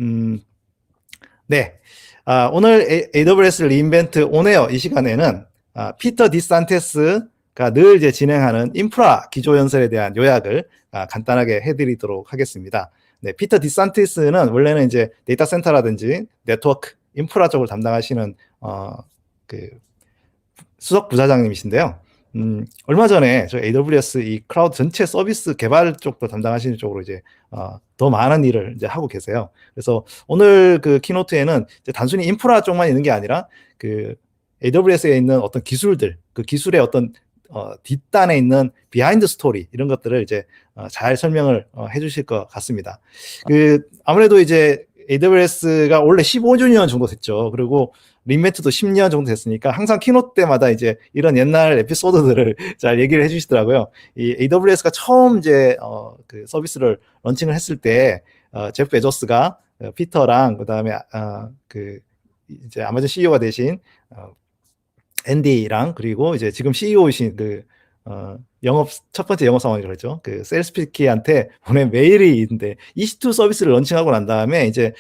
음, 네. 오늘 AWS 리인벤트 온에어 이 시간에는 피터 디산테스가 늘 이제 진행하는 인프라 기조 연설에 대한 요약을 간단하게 해드리도록 하겠습니다. 네, 피터 디산티스는 원래는 이제 데이터 센터라든지 네트워크 인프라 쪽을 담당하시는 그 수석 부사장님이신데요. 얼마 전에 저 AWS 이 클라우드 전체 서비스 개발 쪽도 담당하시는 쪽으로 이제 더 많은 일을 이제 하고 계세요. 그래서 오늘 그 키노트에는 이제 단순히 인프라 쪽만 있는 게 아니라 그 AWS에 있는 어떤 기술들, 그 기술의 어떤 뒷단에 있는 비하인드 스토리 이런 것들을 이제 잘 설명을 해주실 것 같습니다. 그 아무래도 이제 AWS가 원래 15주년 정도 됐죠. 그리고 리인벤트도 10년 정도 됐으니까 항상 키노트 때마다 이제 이런 옛날 에피소드들을 잘 얘기를 해주시더라고요. 이 AWS가 처음 이제 그 서비스를 런칭을 했을 때 제프 베조스가 피터랑 그다음에 그 이제 아마존 CEO가 되신 앤디랑 그리고 이제 지금 CEO이신 그 첫 번째 영업 상황이라고 그랬죠. 그 세일스피키한테 보낸 메일이 있는데 EC2 서비스를 런칭하고 난 다음에 이제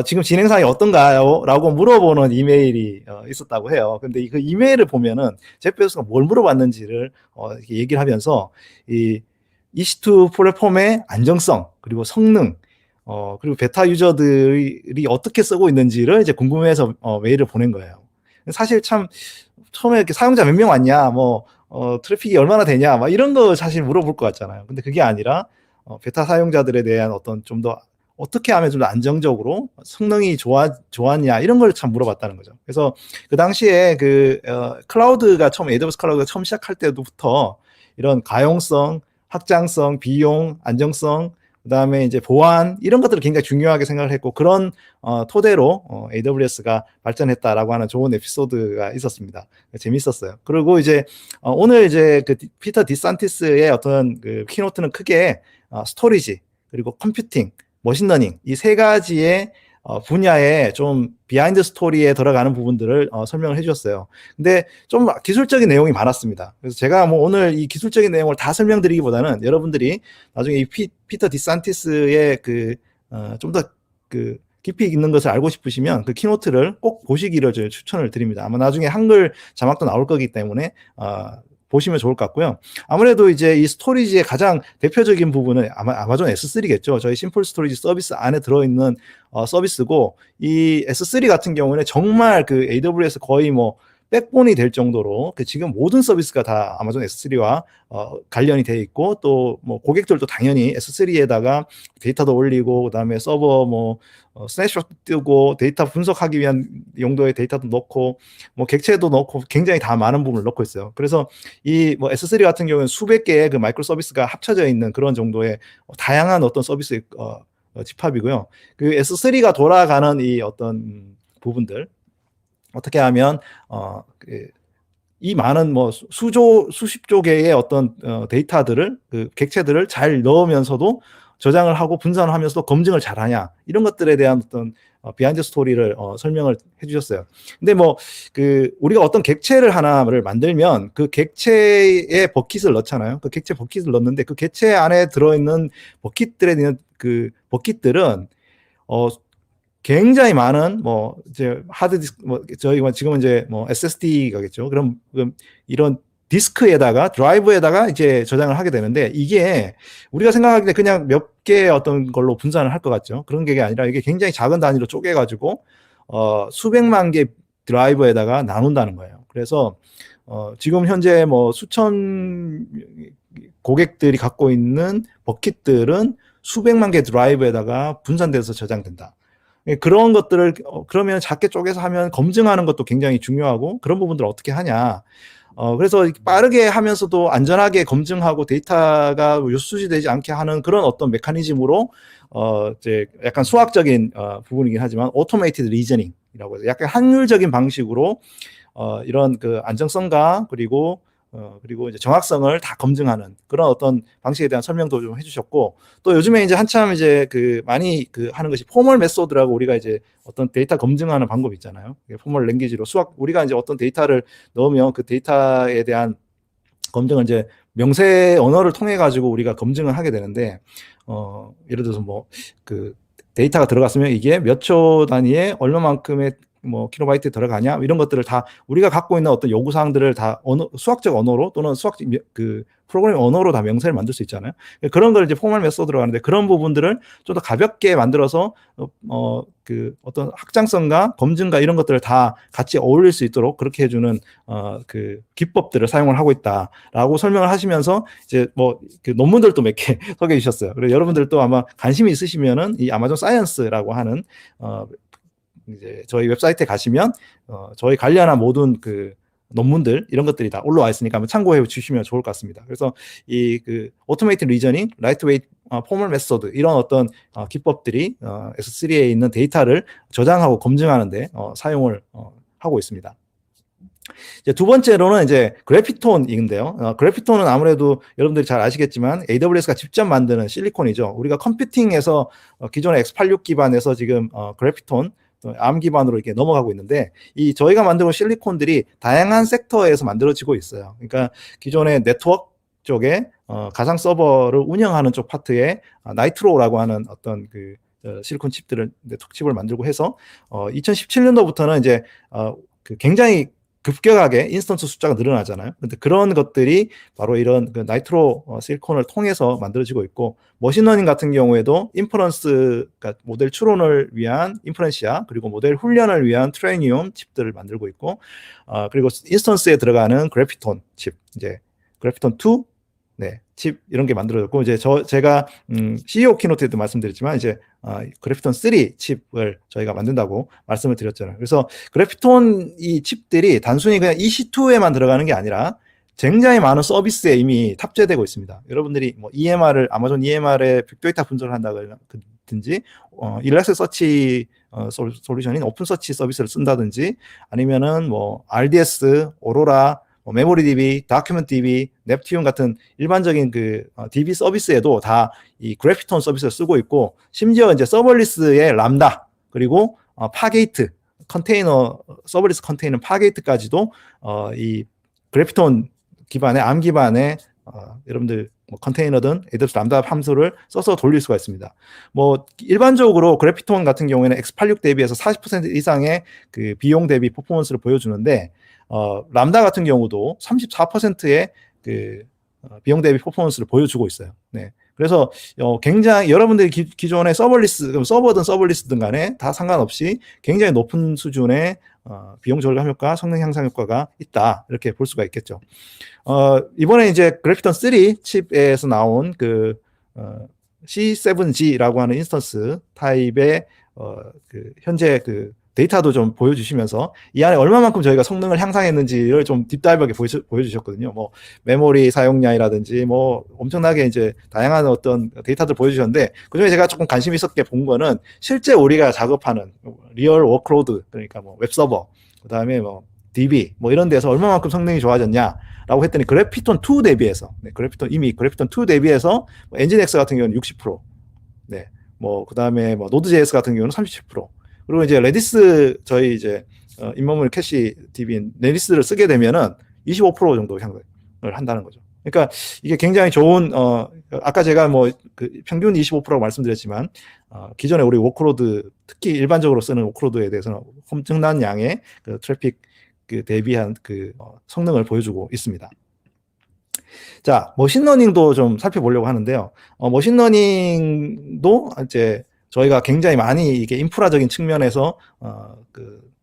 지금 진행 상황이 어떤가요? 라고 물어보는 이메일이 있었다고 해요. 근데 그 이메일을 보면은 제프 베조스가 뭘 물어봤는지를 이렇게 얘기를 하면서 이 EC2 플랫폼의 안정성 그리고 성능 그리고 베타 유저들이 어떻게 쓰고 있는지를 이제 궁금해서 메일을 보낸 거예요. 사실 참 처음에 이렇게 사용자 몇 명 왔냐, 뭐 트래픽이 얼마나 되냐, 막 이런 거 사실 물어볼 것 같잖아요. 근데 그게 아니라 베타 사용자들에 대한 어떤 좀 더 어떻게 하면 좀 더 안정적으로 성능이 좋았냐 이런 걸 참 물어봤다는 거죠. 그래서 그 당시에 그 클라우드가 처음 AWS 클라우드가 처음 시작할 때부터 이런 가용성, 확장성, 비용, 안정성 그다음에 이제 보안 이런 것들을 굉장히 중요하게 생각을 했고 그런 토대로 AWS가 발전했다라고 하는 좋은 에피소드가 있었습니다. 재밌었어요. 그리고 이제 오늘 이제 그 피터 디산티스의 어떤 그 키노트는 크게 스토리지 그리고 컴퓨팅, 머신러닝 이 세 가지의 분야에 좀 비하인드 스토리에 들어가는 부분들을 설명을 해주셨어요. 근데 좀 기술적인 내용이 많았습니다. 그래서 제가 뭐 오늘 이 기술적인 내용을 다 설명드리기보다는 여러분들이 나중에 이 피터 디산티스의 그 좀 더 그 깊이 있는 것을 알고 싶으시면 그 키노트를 꼭 보시기를 추천을 드립니다. 아마 나중에 한글 자막도 나올 거기 때문에 보시면 좋을 것 같고요. 아무래도 이제 이 스토리지의 가장 대표적인 부분은 아마존 S3겠죠. 저희 심플 스토리지 서비스 안에 들어있는 서비스고 이 S3 같은 경우는 정말 그 AWS 거의 뭐 백본이 될 정도로 그 지금 모든 서비스가 다 아마존 S3와 관련이 돼 있고 또 뭐 고객들도 당연히 S3에다가 데이터도 올리고 그다음에 서버 뭐 스냅샷 뜨고 데이터 분석하기 위한 용도의 데이터도 넣고 뭐 객체도 넣고 굉장히 다 많은 부분을 넣고 있어요. 그래서 이 뭐 S3 같은 경우는 수백 개의 그 마이크로 서비스가 합쳐져 있는 그런 정도의 다양한 어떤 서비스 집합이고요. 그 S3가 돌아가는 이 어떤 부분들 어떻게 하면 이 많은 뭐 수십조 개의 어떤 데이터들을 그 객체들을 잘 넣으면서도 저장을 하고 분산을 하면서도 검증을 잘하냐 이런 것들에 대한 어떤 비하인드 스토리를 설명을 해주셨어요. 근데 뭐 그 우리가 어떤 객체를 하나를 만들면 그 객체에 버킷을 넣잖아요. 그 객체 버킷을 넣는데 그 객체 안에 들어있는 버킷들에 대한 그 버킷들은 굉장히 많은 뭐 이제 하드디스크 뭐 저희가 지금은 이제 뭐 SSD가겠죠. 그럼 이런 디스크에다가 드라이브에다가 이제 저장을 하게 되는데 이게 우리가 생각하기에 그냥 몇 개의 어떤 걸로 분산을 할 것 같죠. 그런 게 아니라 이게 굉장히 작은 단위로 쪼개가지고 수백만 개 드라이브에다가 나눈다는 거예요. 그래서 지금 현재 뭐 수천 고객들이 갖고 있는 버킷들은 수백만 개 드라이브에다가 분산돼서 저장된다. 그런 것들을 그러면 작게 쪼개서 하면 검증하는 것도 굉장히 중요하고 그런 부분들을 어떻게 하냐. 그래서 빠르게 하면서도 안전하게 검증하고 데이터가 유수시되지 않게 하는 그런 어떤 메커니즘으로 이제 약간 수학적인 부분이긴 하지만 오토메이티드 리저닝이라고 해서 약간 확률적인 방식으로 이런 그 안정성과 그리고 이제 정확성을 다 검증하는 그런 어떤 방식에 대한 설명도 좀 해주셨고 또 요즘에 이제 한참 이제 그 많이 그 하는 것이 포멀 메소드라고 우리가 이제 어떤 데이터 검증하는 방법 있잖아요. 포멀 랭귀지로 우리가 이제 어떤 데이터를 넣으면 그 데이터에 대한 검증을 이제 명세 언어를 통해 가지고 우리가 검증을 하게 되는데 예를 들어서 뭐 그 데이터가 들어갔으면 이게 몇 초 단위에 얼마만큼의 뭐 킬로바이트 들어가냐 이런 것들을 다 우리가 갖고 있는 어떤 요구 사항들을 다 수학적 언어로 또는 수학적 그 프로그래밍 언어로 다 명세를 만들 수 있잖아요. 그런 걸 이제 포멀 메소드로 하는데 그런 부분들을 좀 더 가볍게 만들어서 그 어떤 확장성과 검증과 이런 것들을 다 같이 어울릴 수 있도록 그렇게 해주는 그 기법들을 사용을 하고 있다라고 설명을 하시면서 이제 뭐 그 논문들도 몇 개 소개해 주셨어요. 그리고 여러분들도 아마 관심이 있으시면은 이 아마존 사이언스라고 하는 이제 저희 웹사이트에 가시면 저희 관련한 모든 그 논문들 이런 것들이 다 올라와 있으니까 한번 참고해 주시면 좋을 것 같습니다. 그래서 이 그 오토메이티드 리저닝, 라이트웨이트 포멀 메소드 이런 어떤 기법들이 S3에 있는 데이터를 저장하고 검증하는데 사용을 하고 있습니다. 이제 두 번째로는 이제 그래피톤인데요. 그래피톤은 아무래도 여러분들이 잘 아시겠지만 AWS가 직접 만드는 실리콘이죠. 우리가 컴퓨팅에서 기존의 x86 기반에서 지금 그래피톤 암 기반으로 이렇게 넘어가고 있는데 이 저희가 만들고 실리콘들이 다양한 섹터에서 만들어지고 있어요. 그러니까 기존의 네트워크 쪽에 가상 서버를 운영하는 쪽 파트에 나이트로라고 하는 어떤 그 실리콘 칩들을 네트워크 칩을 만들고 해서 2017년도부터는 이제 그 굉장히 급격하게 인스턴스 숫자가 늘어나잖아요. 근데 그런 것들이 바로 이런 그 나이트로 실리콘을 통해서 만들어지고 있고 머신러닝 같은 경우에도 인퍼런스, 그러니까 모델 추론을 위한 인퍼런시아 그리고 모델 훈련을 위한 트레이니움 칩들을 만들고 있고 그리고 인스턴스에 들어가는 그래피톤 칩, 이제 그래피톤 2 네, 칩 이런 게 만들어졌고 이제 제가 CEO 키노트에도 말씀드렸지만 이제 그래피톤 3 칩을 저희가 만든다고 말씀을 드렸잖아요. 그래서 그래피톤 이 칩들이 단순히 그냥 EC2에만 들어가는 게 아니라 굉장히 많은 서비스에 이미 탑재되고 있습니다. 여러분들이 뭐 EMR을 아마존 EMR에 빅데이터 분석을 한다든지 일렉스 서치 솔루션인 오픈 서치 서비스를 쓴다든지 아니면은 뭐 RDS, 오로라 메모리DB, 다큐멘트DB, 넵튠 같은 일반적인 그 DB 서비스에도 다 이 그래피톤 서비스를 쓰고 있고 심지어 이제 서버리스의 람다 그리고 파게이트 컨테이너 서버리스 컨테이너 파게이트까지도 이 그래피톤 기반의 암 기반의 여러분들 뭐 컨테이너든 AWS 람다 함수를 써서 돌릴 수가 있습니다. 뭐 일반적으로 그래피톤 같은 경우에는 x86 대비해서 40% 이상의 그 비용 대비 퍼포먼스를 보여주는데 람다 같은 경우도 34%의 그 비용 대비 퍼포먼스를 보여주고 있어요. 네. 그래서 굉장히 여러분들이 기존의 서버든 서버리스든 간에 다 상관없이 굉장히 높은 수준의 비용 절감 효과, 성능 향상 효과가 있다. 이렇게 볼 수가 있겠죠. 이번에 이제 그래피톤 3 칩에서 나온 그 C7G라고 하는 인스턴스 타입의 그 현재 그 데이터도 좀 보여주시면서 이 안에 얼마만큼 저희가 성능을 향상했는지를 좀 딥다이브하게 보여주셨거든요. 뭐 메모리 사용량이라든지 뭐 엄청나게 이제 다양한 어떤 데이터들 보여주셨는데 그중에 제가 조금 관심 있었게 본 거는 실제 우리가 작업하는 리얼 워크로드 그러니까 뭐 웹서버 그다음에 뭐 DB 뭐 이런 데서 얼마만큼 성능이 좋아졌냐라고 했더니 그래피톤 2 대비해서 이미 그래피톤 2 대비해서 뭐 엔진X 같은 경우는 60% 네. 뭐 그다음에 뭐 노드.js 같은 경우는 37% 그리고 이제 레디스 저희 이제 인머물 캐시 DB인 레디스를 쓰게 되면은 25% 정도 향상을 한다는 거죠. 그러니까 이게 굉장히 좋은 아까 제가 뭐 그 평균 25%라고 말씀드렸지만 기존에 우리 워크로드 특히 일반적으로 쓰는 워크로드에 대해서는 엄청난 양의 그 트래픽 그 대비한 그 성능을 보여주고 있습니다. 자, 머신러닝도 좀 살펴보려고 하는데요. 머신러닝도 이제 저희가 굉장히 많이 이게 인프라적인 측면에서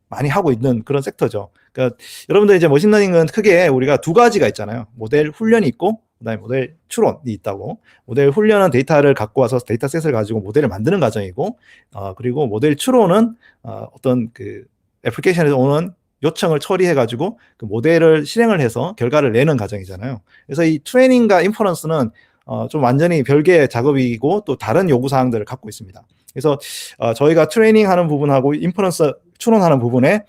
많이 하고 있는 그런 섹터죠. 그러니까 여러분들 이제 머신러닝은 크게 우리가 두 가지가 있잖아요. 모델 훈련이 있고 그다음에 모델 추론이 있다고. 모델 훈련은 데이터를 갖고 와서 데이터셋을 가지고 모델을 만드는 과정이고, 그리고 모델 추론은 어떤 그 애플리케이션에서 오는 요청을 처리해가지고 그 모델을 실행을 해서 결과를 내는 과정이잖아요. 그래서 이 트레이닝과 인퍼런스는 좀 완전히 별개의 작업이고 또 다른 요구사항들을 갖고 있습니다. 그래서 저희가 트레이닝하는 부분하고 인퍼런스 추론하는 부분에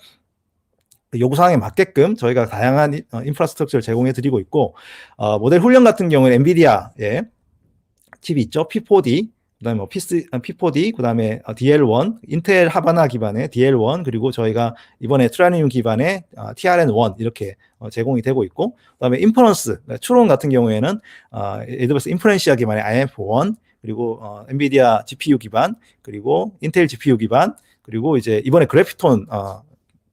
요구사항에 맞게끔 저희가 다양한 인프라스트럭처를 제공해 드리고 있고 모델 훈련 같은 경우는 엔비디아의 칩이 있죠. P4D 그다음에 뭐 P4D 그다음에 DL1 인텔 하바나 기반의 DL1 그리고 저희가 이번에 트라니움 기반의 TRN1 이렇게 제공이 되고 있고 그다음에 인퍼런스 추론 같은 경우에는 AWS 인퍼런시아 기반의 IF1 그리고 엔비디아 GPU 기반, 그리고 인텔 GPU 기반, 그리고 이제 이번에 그래피톤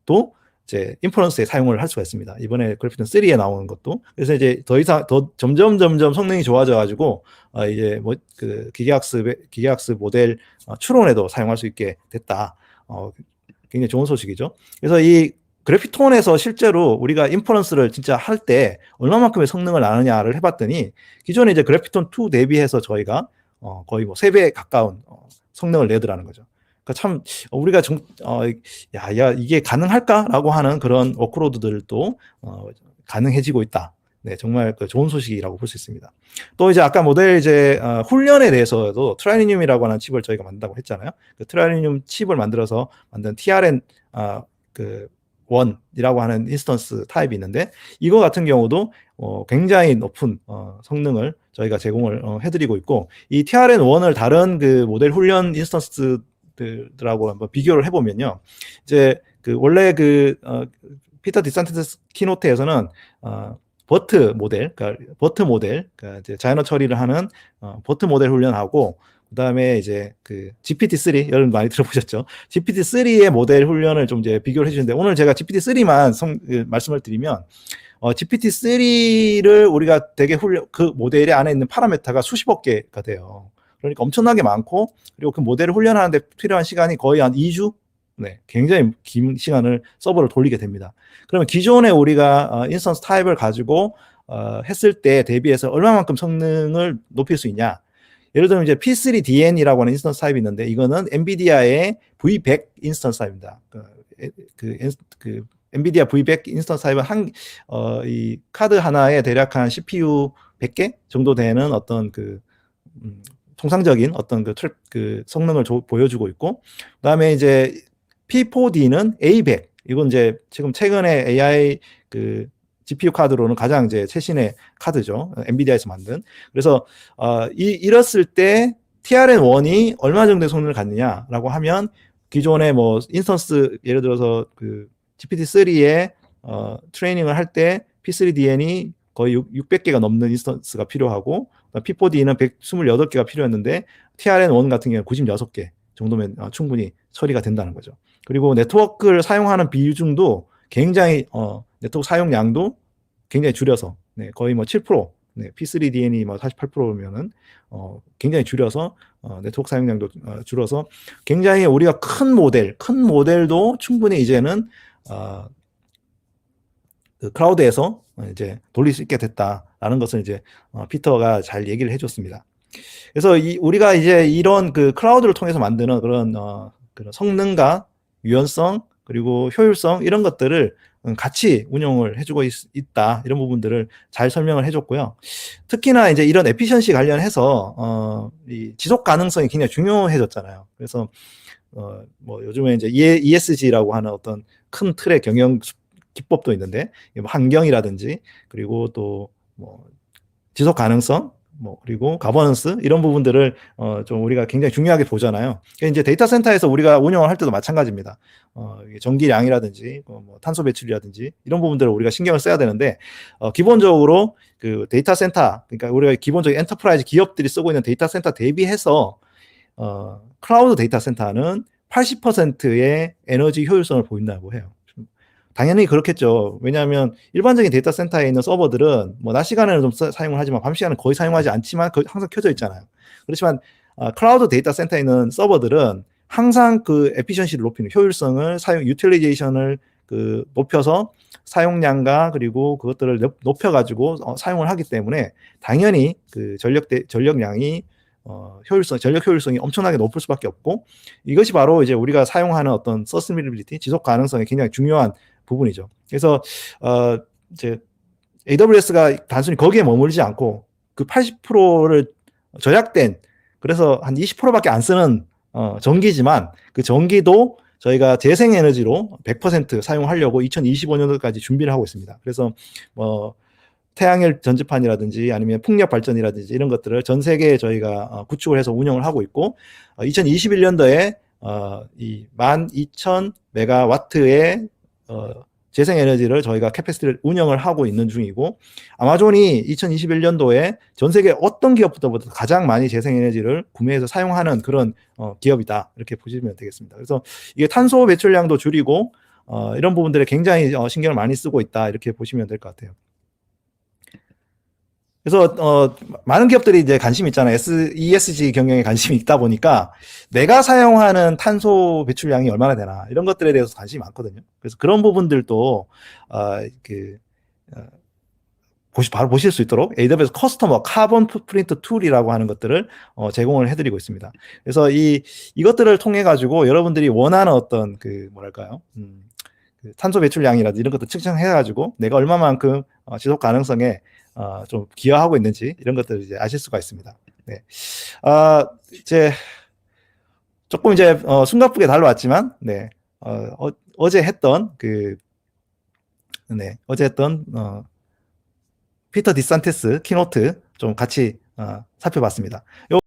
또 이제 인퍼런스에 사용을 할 수가 있습니다. 이번에 그래피톤 3에 나오는 것도. 그래서 이제 더 이상 더 점점 성능이 좋아져 가지고 이제 뭐 그 기계학습 모델 추론에도 사용할 수 있게 됐다. 굉장히 좋은 소식이죠. 그래서 이 그래피톤에서 실제로 우리가 인퍼런스를 진짜 할 때 얼마만큼의 성능을 나느냐를 해봤더니 기존에 이제 그래피톤 2 대비해서 저희가 거의 뭐 3배 가까운 성능을 내더라는 거죠. 그러니까 참 우리가 야 이게 가능할까라고 하는 그런 워크로드들도 가능해지고 있다. 네, 정말 좋은 소식이라고 볼 수 있습니다. 또 이제 아까 모델 이제 훈련에 대해서도 트라이니움이라고 하는 칩을 저희가 만든다고 했잖아요. 그 트라이니움 칩을 만들어서 만든 TRN 그 1이라고 하는 인스턴스 타입이 있는데 이거 같은 경우도 굉장히 높은 성능을 저희가 제공을 해드리고 있고 이 TRN1을 다른 그 모델 훈련 인스턴스들하고 한번 비교를 해보면요. 이제 그 원래 피터 디산티스 키노트에서는 버트 모델, 그러니까 이제 자연어 처리를 하는 버트 모델 훈련하고 그다음에 이제 그 GPT-3 여러분 많이 들어보셨죠? GPT-3의 모델 훈련을 좀 이제 비교를 해주는데 오늘 제가 GPT-3만 말씀을 드리면 GPT-3를 우리가 되게 그 모델 안에 있는 파라미터가 수십억 개가 돼요. 그러니까 엄청나게 많고 그리고 그 모델을 훈련하는데 필요한 시간이 거의 한 2주? 네, 굉장히 긴 시간을 서버를 돌리게 됩니다. 그러면 기존에 우리가 인스턴스 타입을 가지고 했을 때 대비해서 얼마만큼 성능을 높일 수 있냐? 예를 들면 이제 P3DN이라고 하는 인스턴스 타입이 있는데 이거는 엔비디아의 V100 인스턴스 타입입니다. 그 엔비디아 V100 인스턴스 타입은 이 카드 하나에 대략 한 CPU 100개 정도 되는 어떤 통상적인 어떤 그 성능을 보여주고 있고, 그다음에 이제 P4D는 A100. 이건 이제 지금 최근에 AI GPU 카드로는 가장 이제 최신의 카드죠. 엔비디아에서 만든. 그래서 이랬을 때 TRN1이 얼마 정도의 성능을 갖느냐라고 하면 기존의 뭐 인스턴스 예를 들어서 그 GPT-3에 트레이닝을 할 때 P3DN이 거의 600개가 넘는 인스턴스가 필요하고 P4D는 128개가 필요했는데 TRN1 같은 경우는 96개 정도면 충분히 처리가 된다는 거죠. 그리고 네트워크를 사용하는 비중도 굉장히 네트워크 사용량도 굉장히 줄여서 거의 뭐 7%, P3DN이 뭐 48%면은 굉장히 줄여서 네트워크 사용량도 줄어서 굉장히 우리가 큰 모델도 충분히 이제는 그 클라우드에서 이제 돌릴 수 있게 됐다라는 것을 이제 피터가 잘 얘기를 해줬습니다. 그래서 우리가 이제 이런 그 클라우드를 통해서 만드는 그런 성능과 유연성 그리고 효율성 이런 것들을 같이 운영을 해주고 있다 이런 부분들을 잘 설명을 해줬고요. 특히나 이제 이런 에피션시 관련해서 이 지속 가능성이 굉장히 중요해졌잖아요. 그래서 뭐 요즘에 이제 ESG라고 하는 어떤 큰 틀의 경영 기법도 있는데 뭐 환경이라든지 그리고 또 뭐 지속 가능성 뭐 그리고 가버넌스 이런 부분들을 좀 우리가 굉장히 중요하게 보잖아요. 이제 데이터 센터에서 우리가 운영을 할 때도 마찬가지입니다. 전기량이라든지 뭐 탄소 배출이라든지 이런 부분들을 우리가 신경을 써야 되는데 기본적으로 그 데이터 센터 그러니까 우리가 기본적인 엔터프라이즈 기업들이 쓰고 있는 데이터 센터 대비해서 클라우드 데이터 센터는 80%의 에너지 효율성을 보인다고 해요. 당연히 그렇겠죠. 왜냐하면 일반적인 데이터 센터에 있는 서버들은 뭐 낮 시간에는 좀 사용을 하지만 밤 시간은 거의 사용하지 않지만 항상 켜져 있잖아요. 그렇지만 클라우드 데이터 센터에 있는 서버들은 항상 그 에피션시를 높이는 효율성을 유틸리제이션을 높여서 사용량과 그리고 그것들을 높여가지고 사용을 하기 때문에 당연히 그 전력량이 전력 효율성이 엄청나게 높을 수밖에 없고 이것이 바로 이제 우리가 사용하는 어떤 서스테이너빌리티 지속 가능성이 굉장히 중요한 부분이죠. 그래서 이제 AWS가 단순히 거기에 머물지 않고 그 80%를 절약된 그래서 한 20%밖에 안 쓰는 전기지만 그 전기도 저희가 재생에너지로 100% 사용하려고 2025년도까지 준비를 하고 있습니다. 그래서 뭐 태양열 전지판이라든지 아니면 풍력 발전이라든지 이런 것들을 전 세계에 저희가 구축을 해서 운영을 하고 있고 2021년도에 이 12,000메가와트의 재생에너지를 저희가 캐패시티를 운영을 하고 있는 중이고, 아마존이 2021년도에 전 세계 어떤 기업부터보다 가장 많이 재생에너지를 구매해서 사용하는 그런 기업이다, 이렇게 보시면 되겠습니다. 그래서 이게 탄소 배출량도 줄이고 이런 부분들에 굉장히 신경을 많이 쓰고 있다, 이렇게 보시면 될 것 같아요. 그래서 많은 기업들이 이제 관심이 있잖아요. ESG 경영에 관심이 있다 보니까 내가 사용하는 탄소 배출량이 얼마나 되나, 이런 것들에 대해서 관심이 많거든요. 그래서 그런 부분들도 바로 보실 수 있도록 AWS 커스터머 카본 풋프린트 툴이라고 하는 것들을 제공을 해드리고 있습니다. 그래서 이것들을 통해 가지고 여러분들이 원하는 어떤 뭐랄까요, 그 탄소 배출량이라든지 이런 것들 측정해가지고 내가 얼마만큼 지속 가능성에 좀 기여하고 있는지, 이런 것들을 이제 아실 수가 있습니다. 네. 이제 조금 이제 숨가쁘게 달려왔지만, 네. 어제 했던 피터 디산티스 키노트 좀 같이 살펴봤습니다.